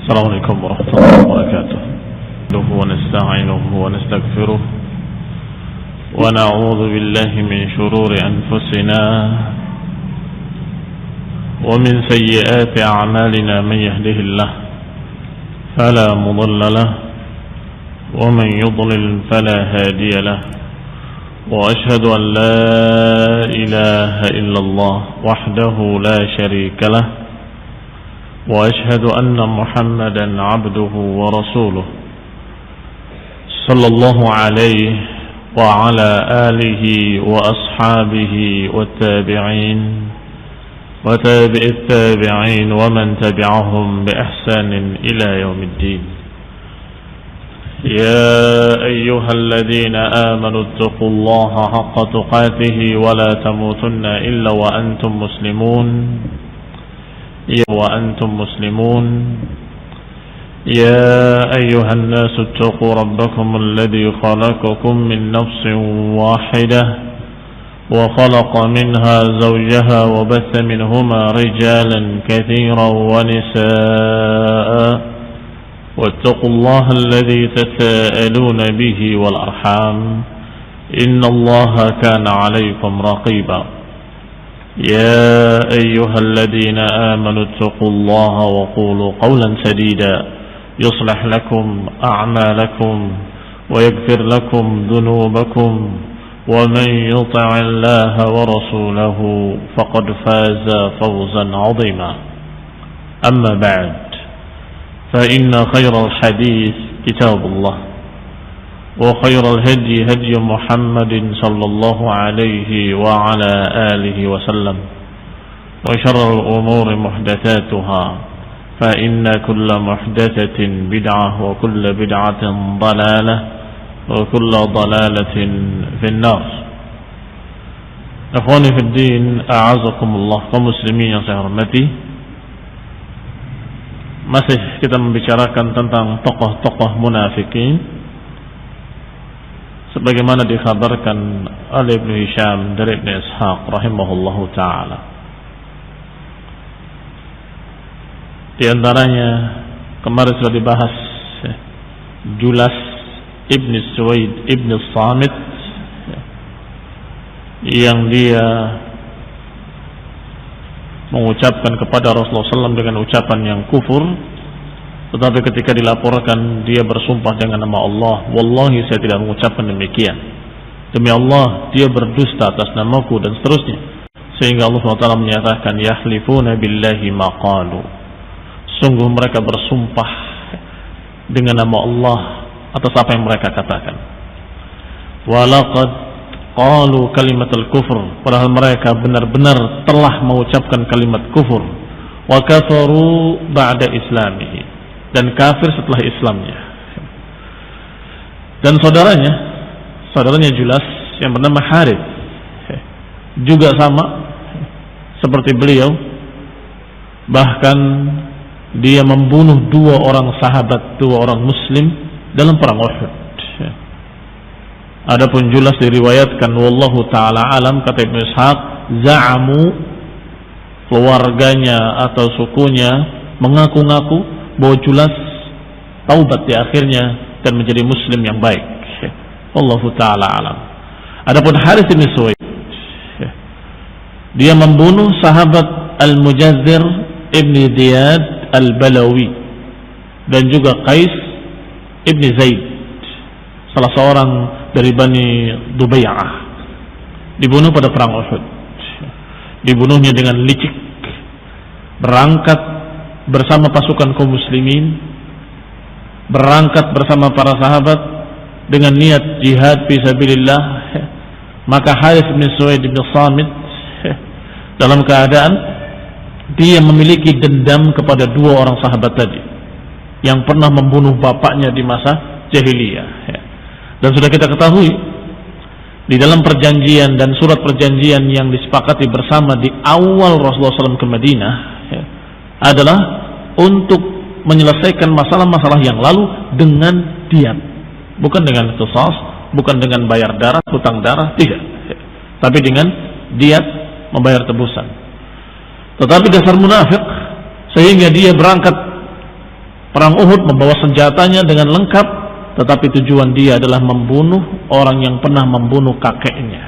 السلام عليكم ورحمة الله وبركاته. ونستعينه ونستغفره ونعوذ بالله من شرور أنفسنا ومن سيئات أعمالنا. من يهده الله فلا مضل له ومن يضلل فلا هادي له. وأشهد أن لا إله إلا الله وحده لا شريك له. وأشهد أن محمدا عبده ورسوله صلى الله عليه وعلى آله وأصحابه والتابعين وتابع التابعين ومن تبعهم بإحسان إلى يوم الدين. يا أيها الذين آمنوا اتقوا الله حق تقاته ولا تموتن إلا وأنتم مسلمون. يا أيها الناس اتقوا ربكم الذي خلقكم من نفس واحدة وخلق منها زوجها وبث منهما رجالا كثيرا ونساء. واتقوا الله الذي تساءلون به والأرحام إن الله كان عليكم رقيبا. يا أيها الذين آمنوا اتقوا الله وقولوا قولا سديدا يصلح لكم أعمالكم ويغفر لكم ذنوبكم ومن يطع الله ورسوله فقد فاز فوزا عظيما. أما بعد فإن خير الحديث كتاب الله وخير الهدي هدي محمد صلى الله عليه وعلى آله وسلم. وشر الأمور محدثاتها فإن كل محدثة بدعة وكل بدعة ضلالة وكل ضلالة في النار. Ikhwani fi din, a'azakumullah, kaum muslimin yang saya hormati. Masih kita membicarakan tentang tokoh-tokoh munafikin sebagaimana dikhabarkan oleh Ibnu Hisham dari Ibnu Ishaq rahimahullahu ta'ala. Di antaranya kemarin sudah dibahas Julas Ibn Suwaid Ibn Samit yang dia mengucapkan kepada Rasulullah SAW dengan ucapan yang kufur, tetapi ketika dilaporkan dia bersumpah dengan nama Allah, wallahi saya tidak mengucapkan demikian, demi Allah dia berdusta atas namaku, dan seterusnya, sehingga Allah SWT menyatakan yahlifuna billahi ma qalu, sungguh mereka bersumpah dengan nama Allah atas apa yang mereka katakan. Walaqad qalu kalimatul kufur, padahal mereka benar-benar telah mengucapkan kalimat kufur. Wa kafaru ba'da islamihi, dan kafir setelah Islamnya. Dan saudaranya Julas yang bernama Harith juga sama seperti beliau, bahkan dia membunuh dua orang sahabat, dua orang muslim dalam perang Uhud. Adapun Julas diriwayatkan wallahu ta'ala alam, kata Ibnu Ishaq, za'amu, keluarganya atau sukunya mengaku-ngaku bahwa Julas taubat di akhirnya dan menjadi muslim yang baik. Wallahu ta'ala alam. Adapun Harith bin Suwaid, dia membunuh sahabat Al-Mujazzir Ibn Ziyad Al-Balawi dan juga Qais Ibn Zaid, salah seorang dari Bani Dubay'ah, dibunuh pada perang Uhud. Dibunuhnya dengan licik, berangkat bersama pasukan kaum muslimin, berangkat bersama para sahabat dengan niat jihad fisabilillah. Maka Harith bin Suwaid bin Samit dalam keadaan dia memiliki dendam kepada dua orang sahabat tadi yang pernah membunuh bapaknya di masa jahiliyah. Dan sudah kita ketahui di dalam perjanjian dan surat perjanjian yang disepakati bersama di awal Rasulullah SAW ke Madinah adalah untuk menyelesaikan masalah-masalah yang lalu dengan diat, bukan dengan qisas, bukan dengan bayar darah, hutang darah, tidak, tapi dengan diat, membayar tebusan. Tetapi dasar munafik sehingga dia berangkat perang Uhud, membawa senjatanya dengan lengkap, tetapi tujuan dia adalah membunuh orang yang pernah membunuh kakeknya.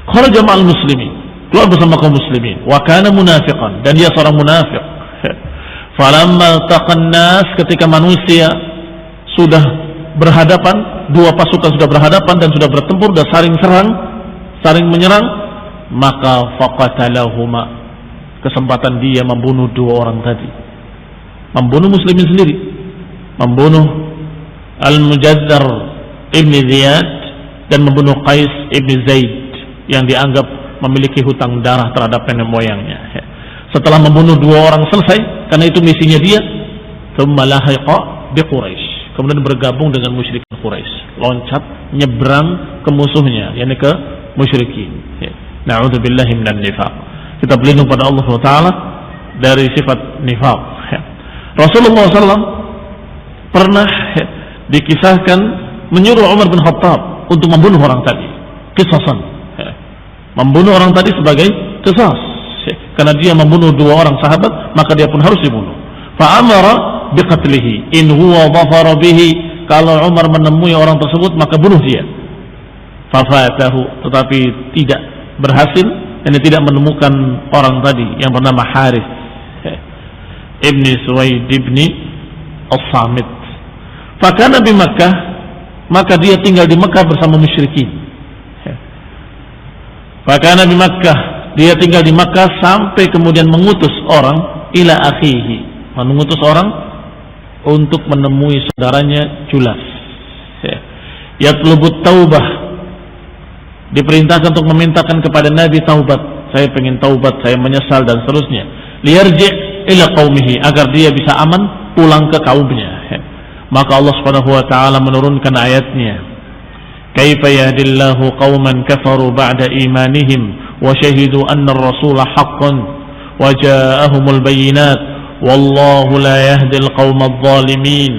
Kharaja ma'al muslimin, keluar bersama kaum muslimin, wa kana munafiqan, dan dia seorang munafik. Falamma taqan nas, ketika manusia sudah berhadapan, dua pasukan sudah berhadapan dan sudah bertempur dan saling serang, saling menyerang, maka faqatalahuma, kesempatan dia membunuh dua orang tadi, membunuh muslimin sendiri, membunuh Al-Mujazzar ibn Ziyad dan membunuh Qais ibn Zaid yang dianggap memiliki hutang darah terhadap nenek moyangnya. Setelah membunuh dua orang selesai, karena itu misinya dia, thumma lahiqa bi Quraisy, kemudian bergabung dengan musyrikin Quraisy, loncat nyebrang ke musuhnya, yakni ke musyrikin. Na'udzubillahi minan nifaq. Kita berlindung pada Allah Taala dari sifat nifaq. Rasulullah SAW pernah dikisahkan menyuruh Umar bin Khattab untuk membunuh orang tadi, qisasan, membunuh orang tadi sebagai qisas, karena dia membunuh dua orang sahabat, maka dia pun harus dibunuh. Fa'amara biqatlihi in huwa dhafara bihi, kalau Umar menemui orang tersebut maka bunuh dia. Fafatahu, tetapi tidak berhasil, dan dia tidak menemukan orang tadi yang bernama Harith ibni Suwaid ibni As-Samit. Fakana di Makkah, maka dia tinggal di Makkah bersama musyrikin. Fakana di Makkah, dia tinggal di Makkah sampai kemudian mengutus orang ila akhihi, mengutus orang untuk menemui saudaranya Julas. Yatlubut taubah, diperintahkan untuk memintakan kepada Nabi taubat. Saya ingin taubat, saya menyesal dan seterusnya. Liyarji' ila qaumihi, agar dia bisa aman pulang ke kaumnya. Maka Allah Subhanahu wa taala menurunkan ayatnya, kaifa yahdillahu qauman kafaru ba'da imanihim wa syahidu anna ar-rasula haqqan wa ja'ahumul bayyinat wallahu la yahdil qaumadh dhalimin.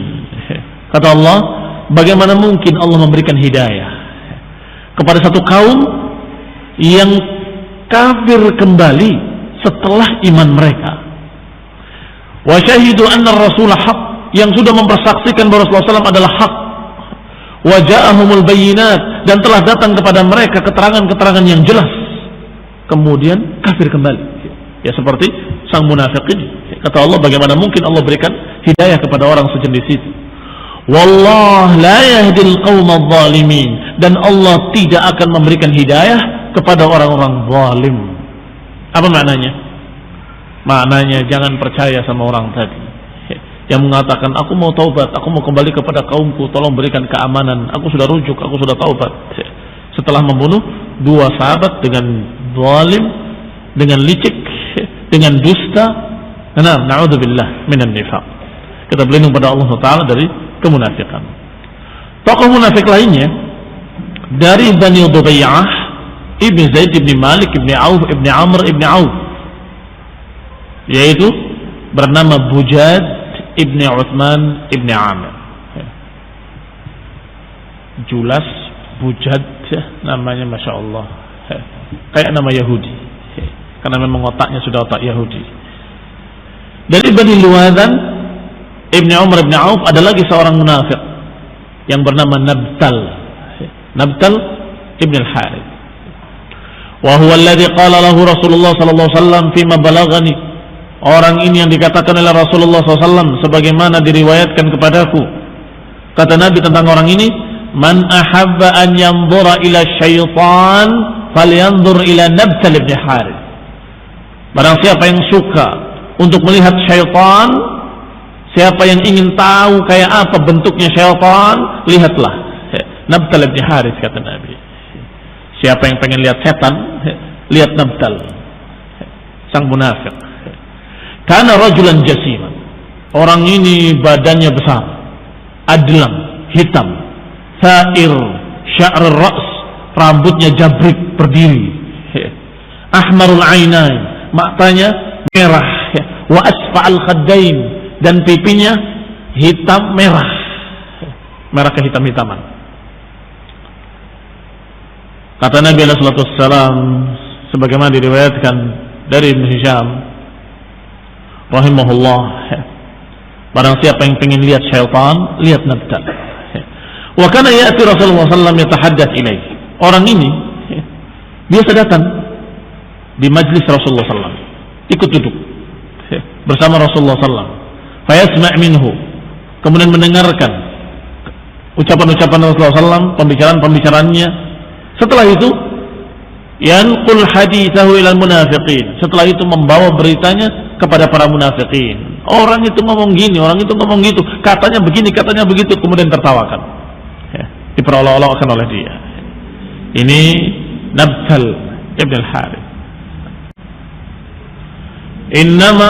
Kata Allah, bagaimana mungkin Allah memberikan hidayah kepada satu kaum yang kafir kembali setelah iman mereka, wa syahidu anna ar-rasula haqq, yang sudah mempersaksikan bahwa Rasulullah SAW adalah hak, wa ja'ahumul bayyinat, dan telah datang kepada mereka keterangan-keterangan yang jelas, kemudian kafir kembali. Ya seperti sang munafik ini. Kata Allah, bagaimana mungkin Allah berikan hidayah kepada orang sejenis itu. Wallah la yahdil qaumadh dhalimin, dan Allah tidak akan memberikan hidayah kepada orang-orang zalim. Apa maknanya? Maknanya jangan percaya sama orang tadi yang mengatakan, aku mau taubat, aku mau kembali kepada kaumku, tolong berikan keamanan, aku sudah rujuk, aku sudah taubat. Setelah membunuh dua sahabat dengan zalim, dengan licik, dengan dusta. Na'udzubillah minan nifaq. Kita berlindung pada Allah Ta'ala dari kemunafikan. Tokoh munafik lainnya dari Bani Dubayyah, Ibn Zaid, Ibn Malik, Ibn Auf, Ibn Amr, Ibn Auf, yaitu bernama Bujad Ibn Uthman Ibn Amir. Julas, Bujad, namanya Masya Allah, kayak nama Yahudi, karena memang otaknya sudah otak Yahudi. Dari Bani Luwadan, Ibn Umar Ibn Auf, ada lagi seorang munafik yang bernama Nabtal, Nabtal Ibn Al-Harith. Wa huwa alladhi qala lahu Rasulullah sallallahu alaihi wasallam fima balaghani, orang ini yang dikatakan oleh Rasulullah SAW sebagaimana diriwayatkan kepadaku. Kata Nabi tentang orang ini, man ahabba an yanzura ila syaitan falyanzur ila Nabtal ibn Harith. Barang siapa yang suka untuk melihat syaitan, siapa yang ingin tahu kayak apa bentuknya syaitan, lihatlah Nabtal ibn Harith, kata Nabi. Siapa yang pengen lihat setan, lihat Nabtal, sang munafik. Karena rajulan jasiman, orang ini badannya besar, adlam, hitam, sa'ir, sya'r ra's, rambutnya jabrik berdiri, ahmarul ainain, matanya merah, wa asfa'al khaddain, dan pipinya hitam merah, merah kehitam-hitaman. Kata Nabi sallallahu alaihi wasallam sebagaimana diriwayatkan dari Ibn Hisham rahimahullah, Barang siapa yang pengen lihat syaitan, lihat nabda. Wa kana ya'ti Rasulullah sallallahu alaihi wasallam yatahaddath ilaihi. Orang ini biasa datang di majlis Rasulullah sallallahu alaihi wasallam, ikut duduk bersama Rasulullah sallallahu alaihi wasallam. Fayasma' minhu, kemudian mendengarkan ucapan-ucapan Rasulullah sallallahu alaihi wasallam, pembicaraan-pembicaraannya. Setelah itu yanqul hadithahu ilal munafiqin. Setelah itu membawa beritanya kepada para munafiqin. Orang itu ngomong gini, orang itu ngomong gitu, katanya begini, katanya begitu, kemudian tertawakan, diperolok-olokkan oleh dia. Ini Nabtal ibn al-Harith. Innama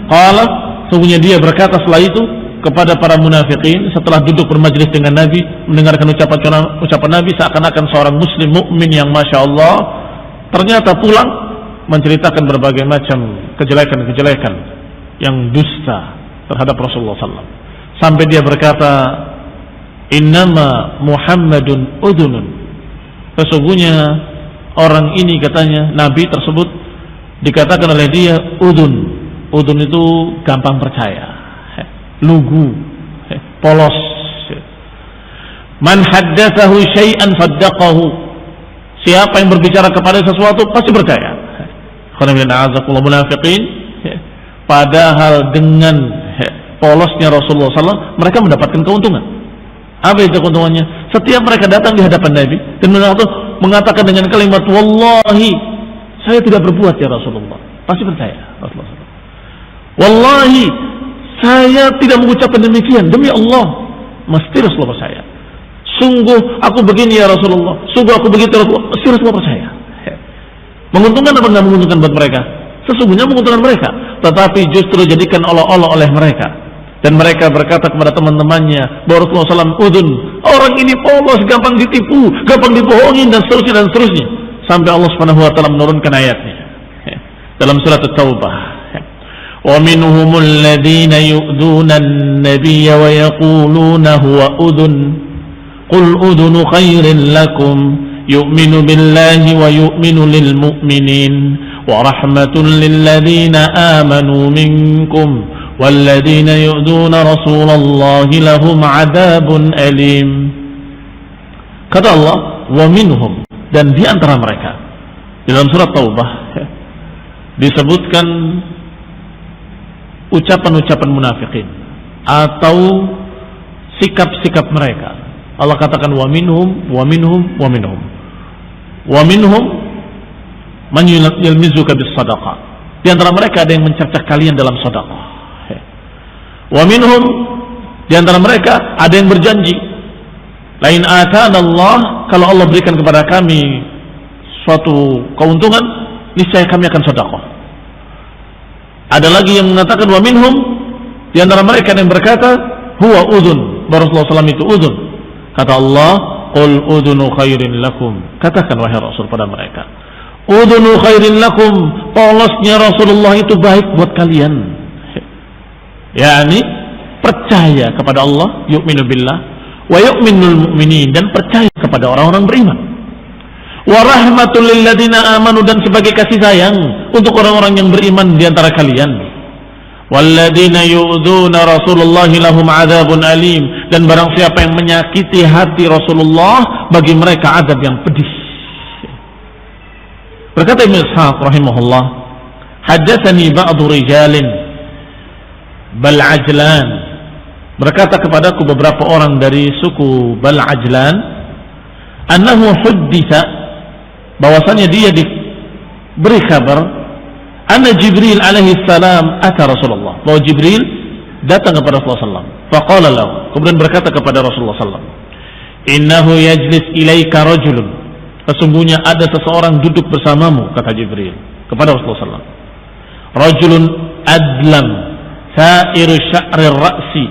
qala, sungguhnya dia berkata setelah itu kepada para munafiqin, setelah duduk bermajlis dengan Nabi, mendengarkan ucapan Nabi, seakan-akan seorang muslim mukmin yang masya Allah, ternyata pulang menceritakan berbagai macam kejelekan-kejelekan yang dusta terhadap Rasulullah SAW. Sampai dia berkata, innama Muhammadun udhunun, sesungguhnya orang ini, katanya Nabi tersebut dikatakan oleh dia udhun. Udhun itu gampang percaya, lugu, polos. Man haddatsahu syai'an saddaqahu, siapa yang berbicara kepada sesuatu pasti percaya. Munafiqin, padahal dengan polosnya Rasulullah SAW mereka mendapatkan keuntungan. Apa itu keuntungannya? Setiap mereka datang di hadapan Nabi dan mengatakan dengan kalimat wallahi, saya tidak berbuat ya Rasulullah, pasti percaya Rasulullah SAW. Wallahi, saya tidak mengucapkan demikian, demi Allah, mesti Rasulullah percaya. Sungguh aku begini ya Rasulullah, sungguh aku begitu Rasulullah, mesti Rasulullah percaya. Menguntungkan apa enggak menguntungkan buat mereka? Sesungguhnya menguntungkan mereka, tetapi justru jadikan olok-olok oleh mereka. Dan mereka berkata kepada teman-temannya bahwa Rasulullah SAW udun, orang ini polos, gampang ditipu, gampang dibohongin, dan seterusnya dan seterusnya, sampai Allah Subhanahu wa taala menurunkan ayatnya dalam surat At-Taubah. Wa minhumul ladzina yu'dzuna an-nabiyya wa yaquluna huwa udun qul udunu khairin lakum yu'minu billahi wa yu'minu lil mu'minin wa rahmatun lil ladzina amanu minkum wal ladzina yu'dzuna rasulallahi lahum 'adzabun alim. Kata Allah, wa minhum, dan di antara mereka. Di dalam surat Taubah disebutkan ucapan-ucapan munafikin atau sikap-sikap mereka. Allah katakan wa minhum wa minhum wa minhum. Wa minhum man yalmizuka bis sadaqah. Di antara mereka ada yang mencercah kalian dalam sedekah. Wa minhum, di antara mereka ada yang berjanji, lain atana Allah, kalau Allah berikan kepada kami suatu keuntungan, niscaya kami akan sedekah. Ada lagi yang mengatakan wa minhum, di antara mereka yang berkata huwa udhun, Rasulullah SAW itu udhun. Kata Allah, qul udhunu khairin lakum, katakan wahai Rasul pada mereka, udhunu khairin lakum, polosnya Rasulullah itu baik buat kalian. yakni percaya kepada Allah, yu'minu billah wa yu'minul mu'minin, dan percaya kepada orang-orang beriman. Wa rahmatul lil ladzina amanu, dan sebagai kasih sayang untuk orang-orang yang beriman di antara kalian. Walladzina yu'dzuna Rasulullah lahum 'adzabun alim, dan barang siapa yang menyakiti hati Rasulullah, bagi mereka azab yang pedih. Berkata Ibnu Ishaq rahimahullah, haddatsani ba'du rijalin Bal Ajlan, berkata kepadaku beberapa orang dari suku Bal Ajlan, annahu hudditha, bahwasanya dia diberi kabar, anna Jibril alaihi salam ata Rasulullah, bahwa Jibril datang kepada Rasulullah SAW. Faqala lahu, kemudian berkata kepada Rasulullah SAW, innahu yajlis ilaika rajulun, sesungguhnya ada seseorang duduk bersamamu, kata Jibril kepada Rasulullah SAW. Rajulun adlam sa'iru sya'rir ra'si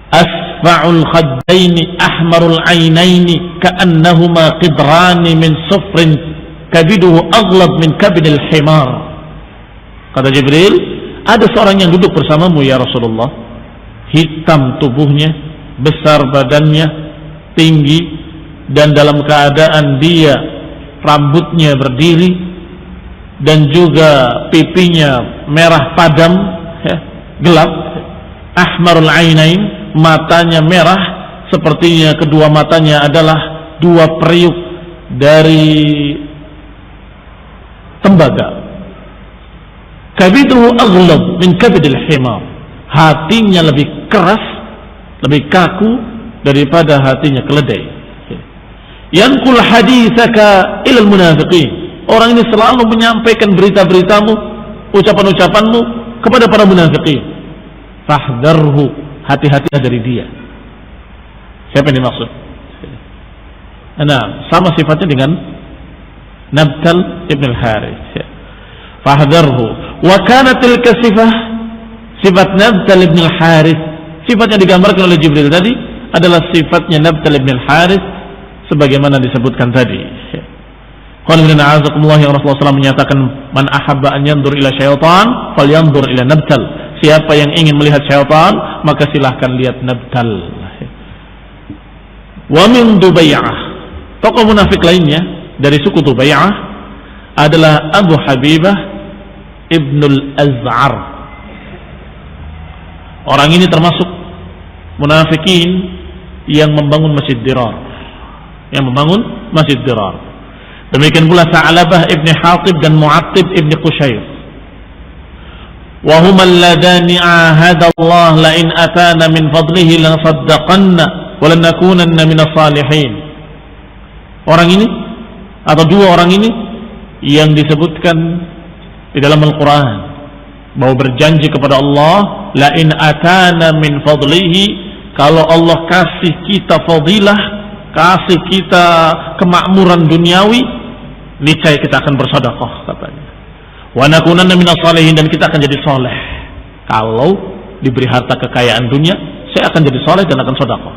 asfa'ul khaddaini ahmarul ainaini ka'annahuma qidrani min sufrin kabiduhu aghlab min kabidil himar. Kata Jibril, ada seorang yang duduk bersamamu ya Rasulullah, hitam tubuhnya, besar badannya, tinggi, dan dalam keadaan dia rambutnya berdiri dan juga pipinya merah padam, gelap, ahmarul ainain, matanya merah, sepertinya kedua matanya adalah dua periuk dari tembaga. Kabiduhu aghlab min kabidil himar, hatinya lebih keras, lebih kaku daripada hatinya keledai. Yanqul haditsaka ilal munafiqin, orang ini selalu menyampaikan berita-beritamu, ucapan-ucapanmu kepada para munafiqin. Fahdharhu, hati-hatilah dari dia. Siapa yang dimaksud? Nah, sama sifatnya dengan Nabtal ibn al-Harith. Fahdharhu. Wa kanat tilka sifat Nabtal ibn al-Harith, sifat yang digambarkan oleh Jibril tadi adalah sifatnya Nabtal ibn al-Harith sebagaimana disebutkan tadi. Qala yang Rasulullah SAW menyatakan, man ahabba an yandur ila syaitan falyandur ila Nabtal. Siapa yang ingin melihat syaitan, maka silahkan lihat Nabtal. Wa min Dubay'ah, tokoh munafik lainnya dari suku Dubay'ah adalah Abu Habibah Ibnul Az'ar. Orang ini termasuk munafikin yang membangun Masjid Dirar, Demikian pula Sa'labah ibn Hatib dan Mu'attib ibn Qushayr. Wa huma alladhani ahada Allah la in atana min fadlihi la saddaqanna wa lanakunanna minas salihin. Orang ini atau dua orang ini yang disebutkan di dalam Al-Quran bahwa berjanji kepada Allah, la in atana min fadlihi, kalau Allah kasih kita fadilah, kasih kita kemakmuran duniawi, niscaya kita akan bersedekah katanya. Wa nakunanna minas salihin, dan kita akan jadi soleh. Kalau diberi harta kekayaan dunia, saya akan jadi soleh dan akan sedekah.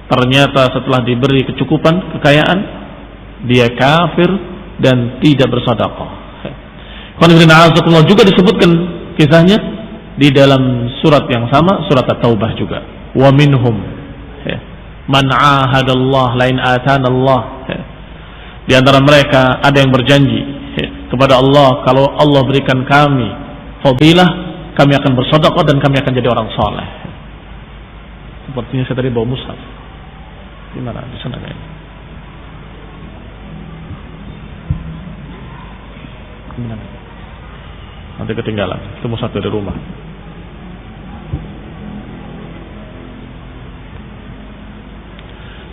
Ternyata setelah diberi kecukupan kekayaan, dia kafir dan tidak bersedekah. Juga disebutkan kisahnya di dalam surat yang sama, surat At-Taubah juga. Wa minhum man ahadallah lain atana Allah. Di antara mereka ada yang berjanji kepada Allah, kalau Allah berikan kami fadilah, kami akan bersedekah dan kami akan jadi orang saleh. Sepertinya saya tadi bawa mushaf. Di mana? Di sana kayaknya. Nanti ketinggalan, itu mushaf dari rumah.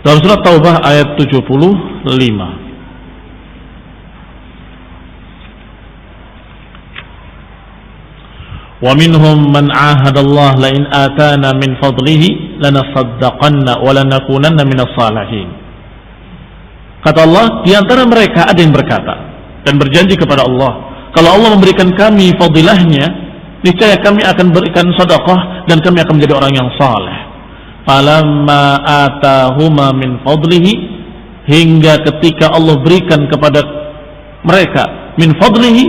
Dalam surat Taubah ayat 75. Wa minhum man ahadallah la in atana min fadlihi lanasaddaqanna wa lanakunanna minas salihin. Kata Allah, di antara mereka ada yang berkata dan berjanji kepada Allah, kalau Allah memberikan kami fadilahnya, niscaya kami akan berikan sedekah dan kami akan menjadi orang yang saleh. Falamma atahuma min fadlihi, hingga ketika Allah berikan kepada mereka min fadlihi,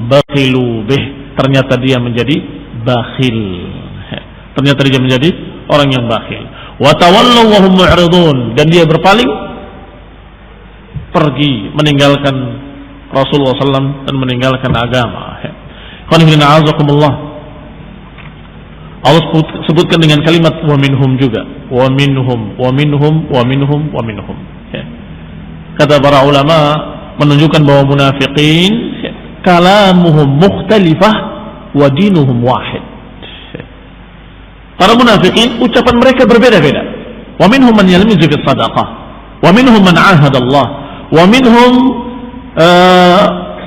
bakhilu bih, ternyata dia menjadi bakhil. Ternyata dia menjadi orang yang bakhil. Wa tawallaw wa hum mu'ridun, dan dia berpaling pergi meninggalkan Rasulullah SAW dan meninggalkan agama. Allah sebutkan dengan kalimat wa minhum juga, wa minhum. Kata para ulama menunjukkan bahwa munafiqin kalamuhum mukhtalifah wa dinuhum wahid. Para munafiqin ucapan mereka berbeda-beda. Wa minhum man yalmizu bis sadaqah, wa minhum man ahada Allah, wa minhum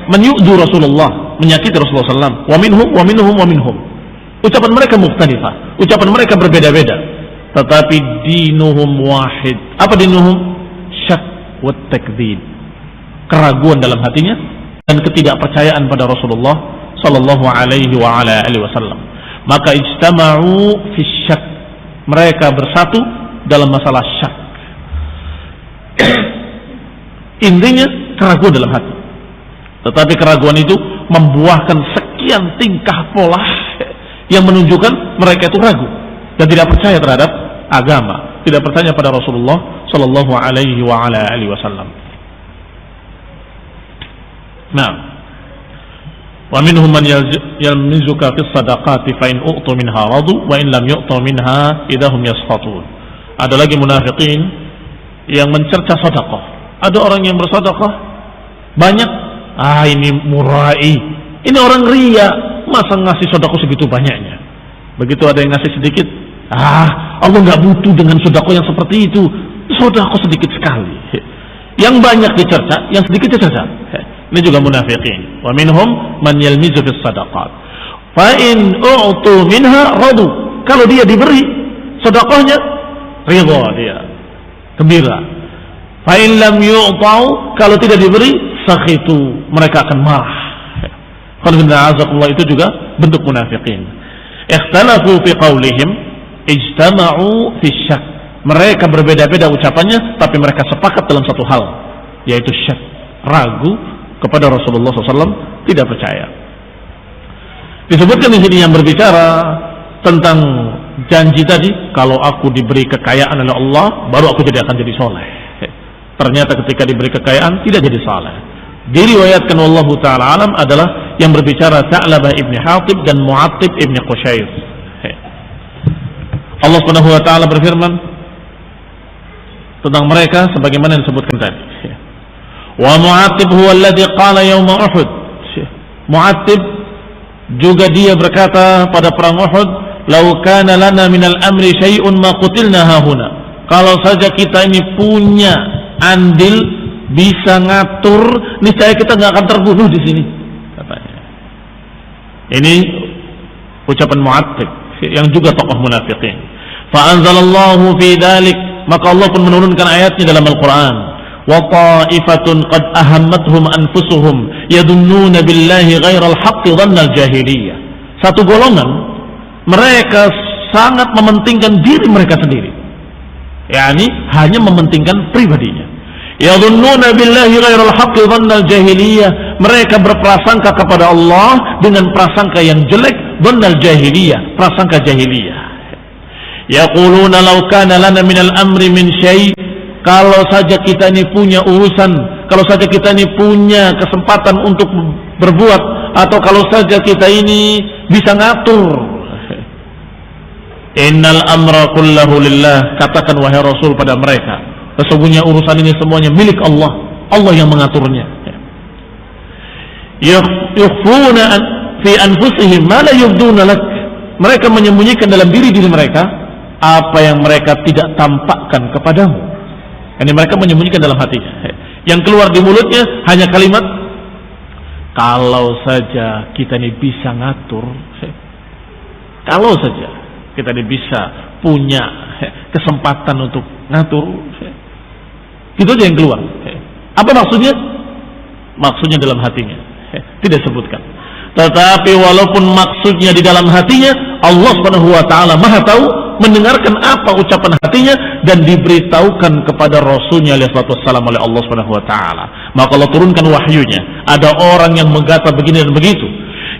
man yu'dhu Rasulullah, menyakiti Rasulullah SAW. Wa minhum. Ucapan mereka mukhtalifah, ucapan mereka berbeda-beda, tetapi dinuhum wahid. Apa dinuhum? Syak wa takdzib, keraguan dalam hatinya dan ketidakpercayaan pada Rasulullah sallallahu alaihi wa ala alihi wasallam. Maka ijtama'u fi syak, mereka bersatu dalam masalah syak. Intinya keraguan dalam hati, tetapi keraguan itu membuahkan sekian tingkah pola yang menunjukkan mereka itu ragu dan tidak percaya terhadap agama, tidak percaya pada Rasulullah sallallahu alaihi wa ala alihi wasallam. Nah, Wa minhum man yalmizuka fis sadaqati fa in u'tu minha radu wa in lam yu'tu minha idahum yaskhatun. Ada lagi munafikin yang mencerca sedekah. Ada orang yang bersedekah banyak, ini murai, ini orang ria, masa ngasih sedekah segitu banyaknya. Begitu ada yang ngasih sedikit, Allah nggak butuh dengan sedekah yang seperti itu, sedekah sedikit sekali. Yang banyak dicerca, yang sedikit dicerca. Ini juga munafikin. Wa minhum man yalmizu fis sadaqat. Fa in u'tu minha radu. Kalau dia diberi sedekahnya, ridha dia, gembira. Fa in lam yu'tau, kalau tidak diberi, sakhitu, mereka akan marah. Qul itu juga bentuk munafikin. Ikhtalafu fi qaulihim, ijtama'u fi syak. Mereka berbeda-beda ucapannya, tapi mereka sepakat dalam satu hal, yaitu syak, ragu kepada Rasulullah SAW, tidak percaya. Disebutkan di sini yang berbicara tentang janji tadi, kalau aku diberi kekayaan oleh Allah, baru aku akan jadi soleh. Ternyata ketika diberi kekayaan tidak jadi soleh. Diriwayatkan wallahu ta'ala alam adalah yang berbicara Tha'labah ibn Hatib dan Mu'attib ibn Qushair. Allah Subhanahu wa ta'ala berfirman tentang mereka sebagaimana yang disebutkan tadi. Wa Mu'attib huwa alladhi qala yawma Uhud. Mu'attib juga dia berkata pada perang Uhud, "Lau kana lana minal amri syai'un ma qutilna hahuna." Kalau saja kita ini punya andil, bisa ngatur, niscaya kita nggak akan terbunuh di sini, katanya. Ini ucapan Mu'attib yang juga tokoh munafikin. Fa anzalallahu fi dzalik, maka Allah pun menurunkan ayatnya dalam Al-Qur'an. Wa ta'ifatun qad ahammatuhum anfusuhum yadunnuna billahi ghairal haqqi dhannal jahiliyah. Satu golongan mereka sangat mementingkan diri mereka sendiri, yakni hanya mementingkan pribadinya. Yadunnuna billahi ghairal haqqi dhannal jahiliyah, mereka berprasangka kepada Allah dengan prasangka yang jelek, dhannal jahiliyah, prasangka jahiliyah. Yaquluna law kana lana minal amri min syai', kalau saja kita ini punya urusan, kalau saja kita ini punya kesempatan untuk berbuat, atau kalau saja kita ini bisa ngatur. Innal amra kullahu lillah, katakan wahai Rasul pada mereka, sesungguhnya urusan ini semuanya milik Allah, Allah yang mengaturnya. Yukhfuna fi anfusihim ma la yubduna lak, mereka menyembunyikan dalam diri mereka apa yang mereka tidak tampakkan kepadamu. Ini mereka menyembunyikan dalam hatinya. Yang keluar di mulutnya hanya kalimat, kalau saja kita ini bisa ngatur, kalau saja kita ini bisa punya kesempatan untuk ngatur, itu aja yang keluar. Apa maksudnya? Maksudnya dalam hatinya, tidak sebutkan. Tetapi walaupun maksudnya di dalam hatinya, Allah Subhanahu wa ta'ala Maha tahu, mendengarkan apa ucapan hatinya, dan diberitahukan kepada Rasulnya alaihi wassalam oleh Allah Subhanahu wa ta'ala. Maka Allah turunkan wahyunya. Ada orang yang menggata begini dan begitu.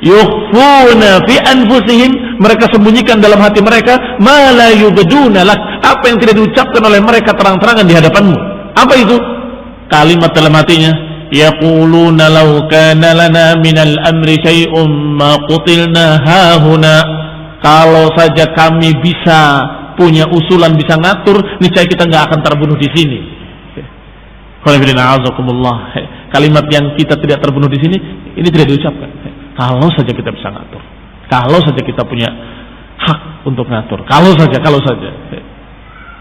Yukhfuna fi anfusihim, mereka sembunyikan dalam hati mereka, ma la yubduna lak, apa yang tidak diucapkan oleh mereka terang-terangan di hadapanmu. Apa itu? Kalimat dalam hatinya, yaquluna law kana lana minal amri syai'un ma qutilna hahuna. Kalau saja kami bisa punya usulan, bisa ngatur, niscaya kita nggak akan terbunuh di sini. Kalimat yang kita tidak terbunuh di sini, ini tidak diucapkan. Kalau saja kita bisa ngatur, kalau saja kita punya hak untuk ngatur, kalau saja.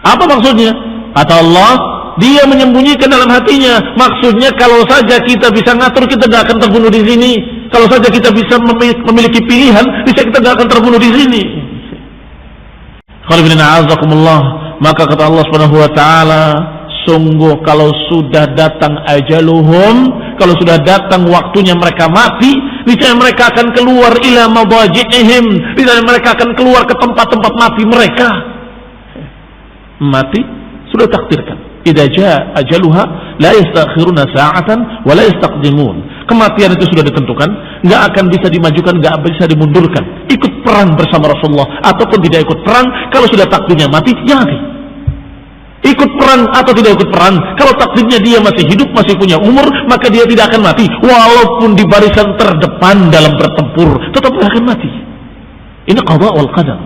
Apa maksudnya? Kata Allah, dia menyembunyikan dalam hatinya. Maksudnya kalau saja kita bisa ngatur, kita tidak akan terbunuh di sini. Kalau saja kita bisa memiliki pilihan, bisa kita tidak akan terbunuh di sini. Maka kata Allah Subhanahu wa ta'ala, sungguh kalau sudah datang ajaluhum, kalau sudah datang waktunya mereka mati, niscaya mereka akan keluar ila madaji'ihim, niscaya mereka akan keluar ke tempat-tempat mati mereka. Mati sudah takdirkan. Idza jaa ajaluha la yastakhiruna sa'atan wa la yastaqdimun. Kematian itu sudah ditentukan, nggak akan bisa dimajukan, nggak bisa dimundurkan. Ikut perang bersama Rasulullah ataupun tidak ikut perang, kalau sudah takdirnya mati, ya mati. ikut perang atau tidak ikut perang, kalau takdirnya dia masih hidup, masih punya umur, maka dia tidak akan mati. Walaupun di barisan terdepan dalam bertempur, tetap akan mati. Ini qada wal qadar.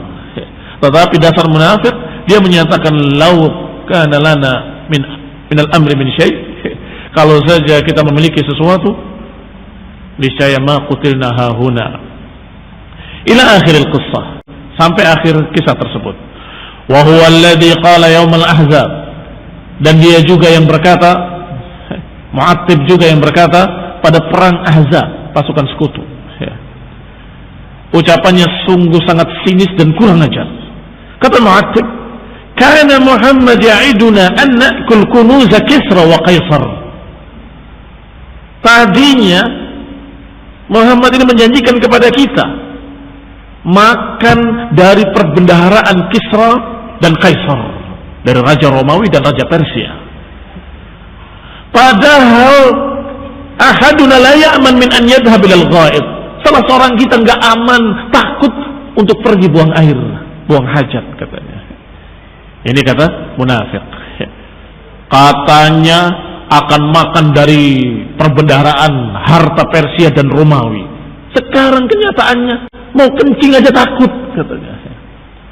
Tetapi dasar munafik, dia menyatakan law kana lana min al-amri min syai', kalau saja kita memiliki sesuatu, niscaya ma qutilna hahuna, ila akhir al-qissah, sampai akhir kisah tersebut. Wa huwa alladhi qala yaum al-ahzab, dan dia juga yang berkata, Mu'attib juga yang berkata pada perang Ahzab, pasukan sekutu. Ucapannya sungguh sangat sinis dan kurang ajar. Kata Mu'attib, kana Muhammad ya'iduna an na'kul kunuz Kisra wa Qaisar. Tadinya Muhammad ini menjanjikan kepada kita makan dari perbendaharaan Kisra dan Kaisar, dari Raja Romawi dan Raja Persia. Padahal ahaduna la ya'man min an yadhhab ila al-ghaid. Salah seorang kita enggak aman, takut untuk pergi buang air, buang hajat, katanya. Ini kata munafik. Katanya akan makan dari perbendaharaan harta Persia dan Romawi. Sekarang kenyataannya mau kencing aja takut, katanya.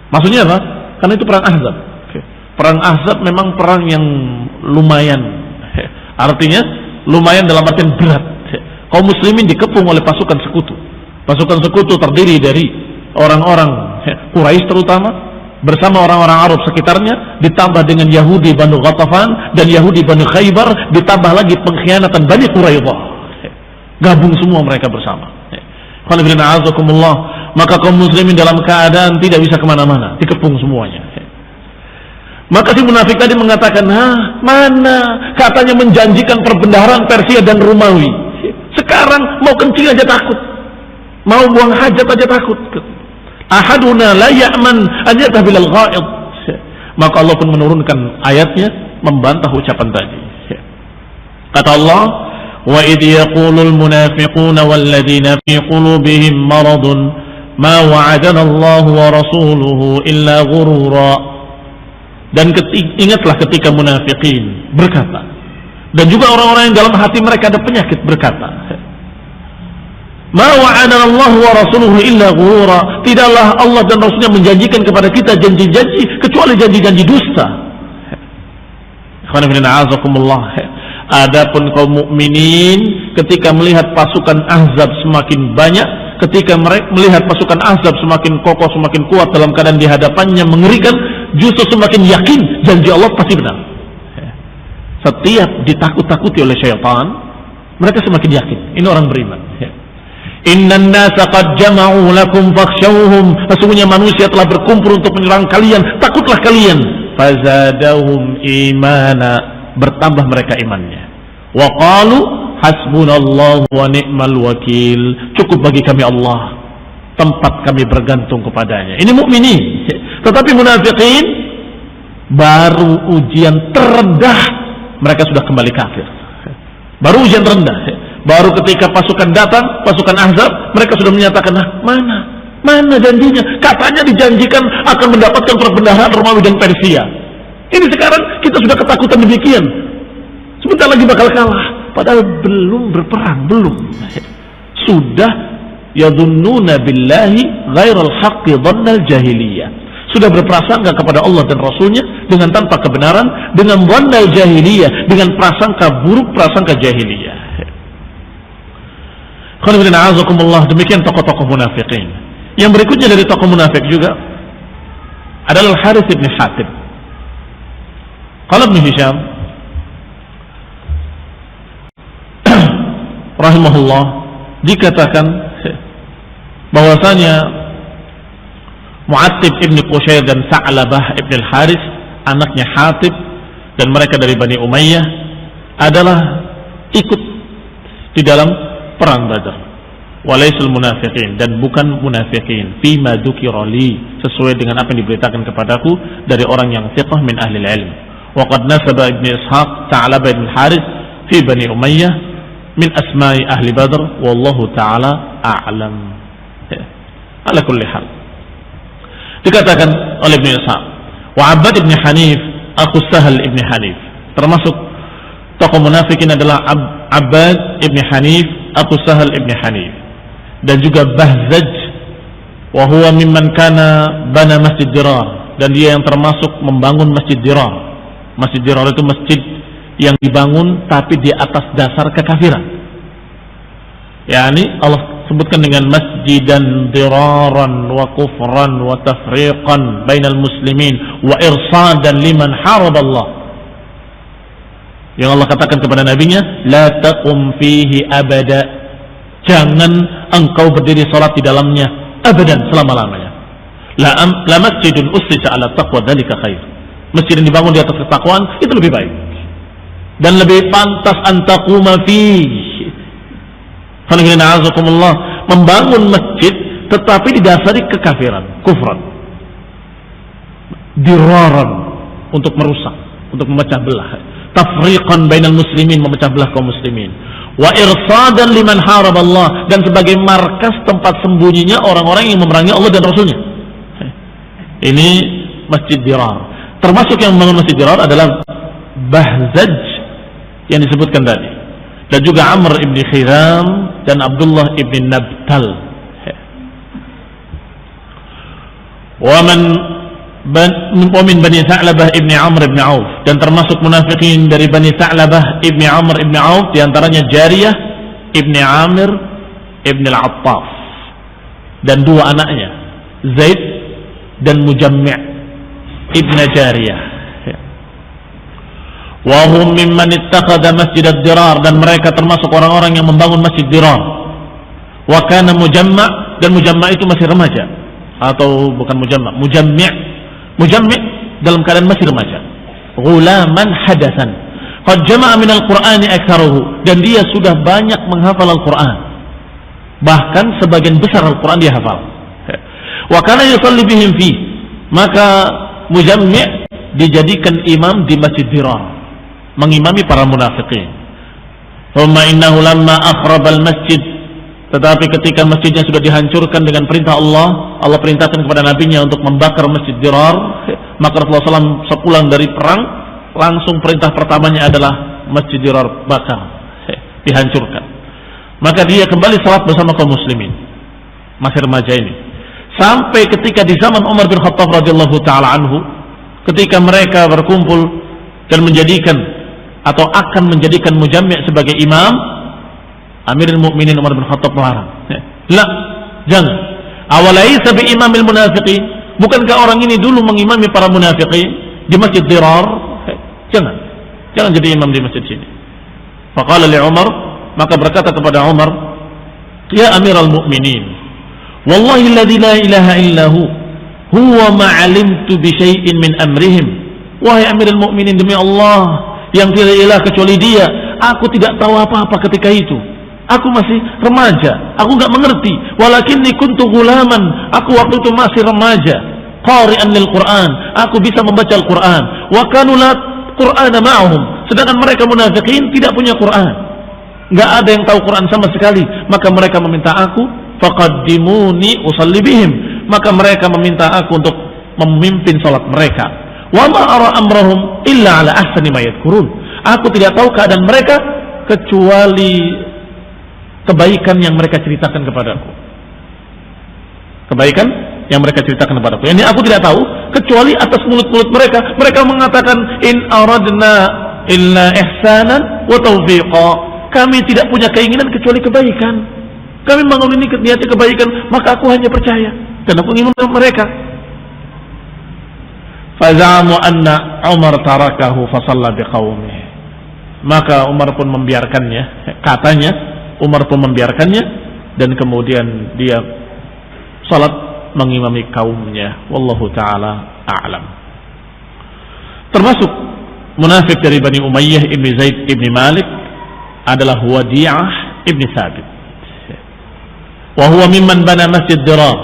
Maksudnya apa? Karena itu perang Ahzab. Perang Ahzab memang perang yang lumayan. Artinya lumayan dalam artian berat. Kaum muslimin dikepung oleh pasukan sekutu. Pasukan sekutu terdiri dari orang-orang Quraisy terutama, bersama orang-orang Arab sekitarnya, ditambah dengan Yahudi Banu Ghatafan dan Yahudi Banu Khaybar, ditambah lagi pengkhianatan Bani Quraidah. Gabung semua mereka bersama. Maka kaum muslimin dalam keadaan tidak bisa kemana-mana, dikepung semuanya. Maka si munafik tadi mengatakan, mana katanya menjanjikan perbendaharaan Persia dan Romawi, sekarang mau kencing aja takut, mau buang hajat aja takut. Ahaduna la ya'man an yadhhab ila al-ghaid. Maka Allah pun menurunkan ayatnya membantah ucapan tadi. Kata Allah, wa idh yaqulul munafiquna walladzina fi qulubihim maradun ma wa'adana Allah wa rasuluhu illa ghurura. Dan ingatlah ketika munafikin berkata, dan juga orang-orang yang dalam hati mereka ada penyakit berkata, ma wa'adana Allah wa rasuluhu illa ghurura. Tidaklah Allah dan Rasulnya menjanjikan kepada kita janji-janji kecuali janji-janji dusta. Adapun kaum mukminin ketika melihat pasukan Ahzab semakin banyak, ketika mereka melihat pasukan Ahzab semakin kokoh, semakin kuat dalam keadaan di hadapannya mengerikan, justru semakin yakin janji Allah pasti benar. Setiap ditakut-takuti oleh syaitan, mereka semakin yakin. Ini orang beriman. Innan nasa qad jama'u lakum fakhshawhum. Sesungguhnya manusia telah berkumpul untuk menyerang kalian, takutlah kalian. Fazadahum imana. Bertambah mereka imannya. Wa qalu hasbunallahu wa ni'mal wakil. Cukup bagi kami Allah, tempat kami bergantung kepadanya. Ini mukminin. Tetapi munafikin baru ujian terendah mereka sudah kembali kafir. Baru ujian terendah. Baru ketika pasukan datang, pasukan Ahzab, mereka sudah menyatakan, mana janjinya? Katanya dijanjikan akan mendapatkan perbendaharaan Romawi dan Persia. Ini sekarang kita sudah ketakutan demikian. Sebentar lagi bakal kalah. Padahal belum berperang, belum. Sudah yadhunnuna billahi ghairal haqqi dhannal jahiliyah. Sudah berprasangka kepada Allah dan Rasulnya dengan tanpa kebenaran, dengan dhannal jahiliyah, dengan prasangka buruk, prasangka jahiliyah. Demikian tokoh-tokoh munafikin. Yang berikutnya dari tokoh munafik juga adalah Harith bin Hatib. Qala Ibnu Hisham rahimahullah, dikatakan bahwasanya Mu'attib ibn Qushayr dan Sa'labah ibn al-Harith, anaknya Hatib, dan mereka dari Bani Umayyah, adalah ikut di dalam perang Badar. Walaisul munafiqin, dan bukan munafiqin, fima dzukira li, sesuai dengan apa yang diberitakan kepadaku dari orang yang thiqah min ahli ilm. Wa qad nasaba Ibnu Ishaq Sa'labah ibn al-Harith fi Bani Umayyah min asma'i ahli Badr, wallahu ta'ala a'lam. Ala kulli hal, dikatakan oleh Ibnu Ishaq, wa Abbad ibn Hanif aku Sahal ibn Hanif. Termasuk tokoh munafikin adalah Abbad ibn Hanif, aku Sahal ibn Hanif, dan juga Bahzaj, wa huwa mimman kana bana Masjid Dirar, dan dia yang termasuk membangun Masjid Dirar. Masjid Dirar itu masjid yang dibangun tapi di atas dasar kekafiran. Yani Allah sebutkan dengan masjidan diraran wa kufran wa tafriqan bainal muslimin wa irsadan liman haraballah. Yang Allah katakan kepada nabinya, la taqum fihi abada, jangan engkau berdiri salat di dalamnya abadan, selama-lamanya. La masjidun ussisa ala taqwa dzalika khair. Masjid yang dibangun di atas ketakwaan itu lebih baik dan lebih pantas antaquma fihi. Membangun masjid tetapi didasari kekafiran, kufran, diraran, untuk merusak, untuk memecah belah, tafriqan bainal muslimin, memecah belah kaum muslimin, wa irsadan liman haraballah, dan sebagai markas tempat sembunyinya orang-orang yang memerangi Allah dan Rasulnya. Ini masjid dirar. Termasuk yang membangun masjid dirar adalah Bahzaj yang disebutkan tadi, dan juga Amr ibn Khiram dan Abdullah ibn Nabtal. Wa min Bani Tha'labah ibn Amr ibn Auf, dan termasuk munafikin dari Bani Tha'labah ibn Amr ibn Auf, diantaranya Jariyah ibn Amir ibn al-Attaf, dan dua anaknya Zaid dan Mujammi' ibn Jariyah. Wahum mimman ittakhadha masjid ad-dirar, dan mereka termasuk orang-orang yang membangun masjid dirar. Wa kana mujamma', dan mujamma' itu masih remaja, atau bukan mujamma', mujammi' dalam keadaan masih remaja, ghulaman hadatsan qad jama'a min al-Qur'ani aktsaruhu, dan dia sudah banyak menghafal Al-Qur'an, bahkan sebagian besar Al-Qur'an dia hafal. Wa kana yusalli bihim fi, maka mujammi' dijadikan imam di masjid dirar, mengimami para munafikin. Thumma innahu lamma akhrabal masjid, tetapi ketika masjidnya sudah dihancurkan dengan perintah Allah, Allah perintahkan kepada nabinya untuk membakar masjid dirar, maka Rasulullah SAW sepulang dari perang, langsung perintah pertamanya adalah masjid dirar bakar, dihancurkan. Maka dia kembali salat bersama kaum muslimin, masih remaja ini, sampai ketika di zaman Umar bin Khattab radhiyallahu taala anhu, ketika mereka berkumpul dan menjadikan atau akan menjadikan mujammi' sebagai imam, Amirul Mukminin Umar bin Khattab melarang. La, jangan. Awalaisa bi imamil munafiqin, bukankah orang ini dulu mengimami para munafiqin di masjid dirar? Jangan jadi imam di masjid sini. Faqala li Umar, maka berkata kepada Umar, ya Amirul Mukminin, wallahi alladzi la ilaha illahu huwa ma'alimtu bi syai'in min amrihim. Wahai Amirul Mukminin, demi Allah yang tidak ilah kecuali dia, aku tidak tahu apa-apa ketika itu. Aku masih remaja, aku nggak mengerti. Walakinni kuntu ghulaman, aku waktu itu masih remaja. Qari'an lil Qur'an, aku bisa membaca Al-Qur'an. Wa kanu la Qur'ana ma'ahum, sedangkan mereka munafikin tidak punya Qur'an, nggak ada yang tahu Qur'an sama sekali. Maka mereka meminta aku, faqaddimuni usalli bihim, maka mereka meminta aku untuk memimpin salat mereka. Wa ma ara amrahum illa ala ahsani ma yadhkurun, aku tidak tahu keadaan mereka kecuali kebaikan yang mereka ceritakan kepadaku. Kebaikan yang mereka ceritakan kepadaku, ini aku tidak tahu kecuali atas mulut-mulut mereka. Mereka mengatakan in aradna illa ihsanan wa taufiqa, kami tidak punya keinginan kecuali kebaikan, kami bangun ini niatnya kebaikan, maka aku hanya percaya dan aku ingin mereka. Fazamu anna Umar tarakahu fasalla biqaumihi, maka Umar pun membiarkannya, katanya Umar pun membiarkannya, dan kemudian dia salat mengimami kaumnya. Wallahu taala a'lam. Termasuk munafik dari Bani Umayyah ibn Zaid ibn Malik adalah Wadi'ah ibn Thabit, wa huwa mimman bana masjid dirar,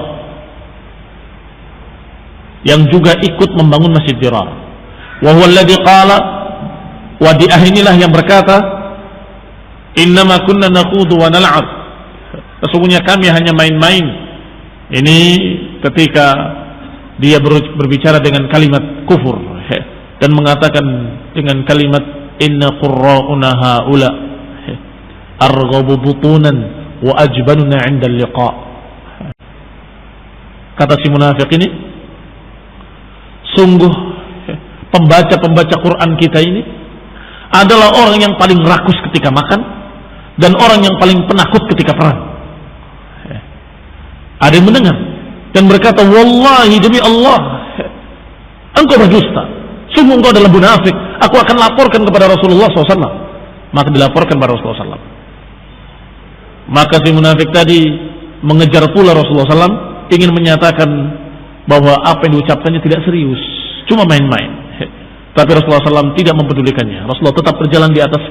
yang juga ikut membangun masjid dirar. Wa huwa alladhi qala, Wadi'ah inilah yang berkata, innama kunna nakhudu wa nal'ab, sesungguhnya kami hanya main-main. Ini ketika dia berbicara dengan kalimat kufur dan mengatakan dengan kalimat inna qurra'una haula arghabu butunan wa ajbanuna 'inda al-liqa. Kata si munafik ini, sungguh pembaca-pembaca Quran kita ini adalah orang yang paling rakus ketika makan dan orang yang paling penakut ketika perang. Ada yang mendengar dan berkata, wallahi demi Allah, engkau berdusta, sungguh engkau adalah munafik, aku akan laporkan kepada Rasulullah SAW. Maka dilaporkan kepada Rasulullah SAW. Maka si munafik tadi mengejar pula Rasulullah SAW, ingin menyatakan bahwa apa yang diucapkannya tidak serius, cuma main-main. Tapi Rasulullah SAW tidak mempedulikannya. Rasulullah tetap berjalan di atas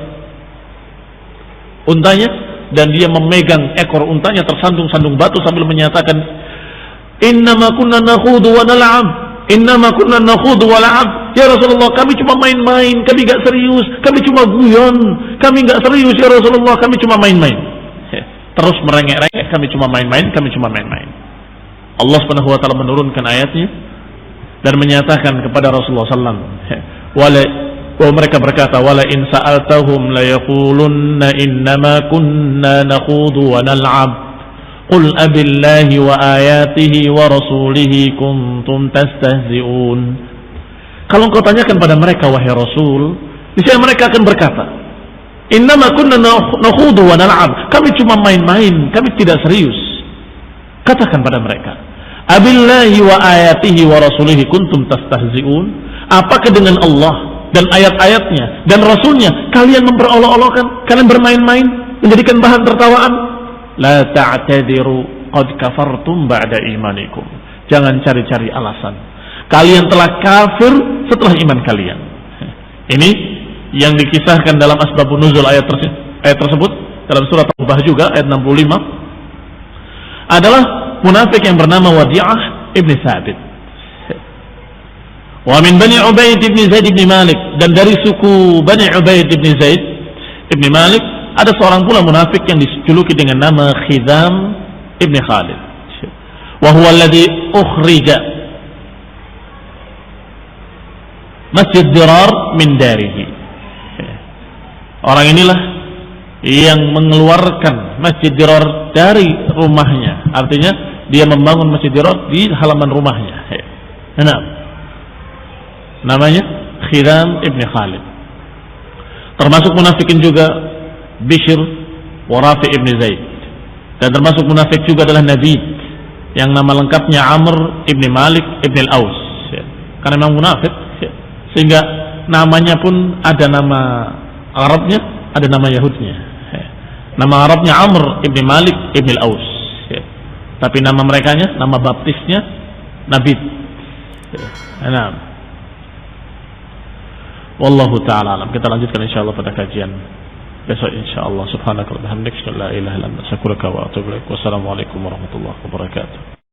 untanya, dan dia memegang ekor untanya tersandung-sandung batu sambil menyatakan, innama kunna nakhudu wa nal'ab, innama kunna nakhudu wa nal'ab. Ya Rasulullah, kami cuma main-main, kami gak serius, kami cuma guyon, kami gak serius ya Rasulullah, kami cuma main-main. Terus merengek-rengek, kami cuma main-main, kami cuma main-main. Allah Subhanahu wa taala menurunkan ayatnya dan menyatakan kepada Rasulullah SAW, bahwa mereka berkata, wala in sa'altahum la yaqulunna innama kunna nakhudu wa nal'ab qul abillahi wa ayatihi wa rasulihi kuntum tastahzi'un. Kalau engkau tanyakan pada mereka, wahai Rasul, niscaya mereka akan berkata, innama kunna nakhudu wa nal'ab, kami cuma main-main, kami tidak serius. Katakan pada mereka, abillahi wa ayatihi wa rasulihi kuntum tastahzi'un, apakah dengan Allah dan ayat-ayatnya dan Rasulnya kalian memperolok-olokkan, kalian bermain-main, menjadikan bahan tertawaan? La ta'tadiru qad kafartum ba'da imanikum. Jangan cari-cari alasan, kalian telah kafir setelah iman kalian. Ini yang dikisahkan dalam asbabun nuzul ayat tersebut dalam surat Taubah juga ayat 65 adalah munafik yang bernama Wadi'ah ibn Thabit. Wa min Bani Ubaid ibn Zaid ibn Malik, dan dari suku Bani Ubaid ibn Zaid ibn Malik ada seorang pula munafik yang dijuluki dengan nama Khidam ibn Khalid. Wa huwa alladhi ukhrija Masjid Dirar min darihi. Orang inilah yang mengeluarkan Masjid Dirar dari rumahnya. Artinya dia membangun Masjid Dirar di halaman rumahnya. Nah, namanya Khidam ibn Khalid. Termasuk munafikin juga Bishr wa Rafi ibn Zaid, dan termasuk munafik juga adalah Nabi yang nama lengkapnya Amr ibn Malik ibn al-Aus, karena memang munafik sehingga namanya pun ada nama Arabnya, ada nama Yahudnya. Nama Arabnya Amr ibn Malik ibn al-Aus, tapi nama merekanya, nama baptisnya Nabi. Nah, wallahu ta'ala alam. Kita lanjutkan insyaallah pada kajian besok insyaallah. Subhanakallahumma wa bihamdika, la ilaha illa anta, astaghfiruka wa atubu ilaik. Wassalamualaikum warahmatullahi wabarakatuh.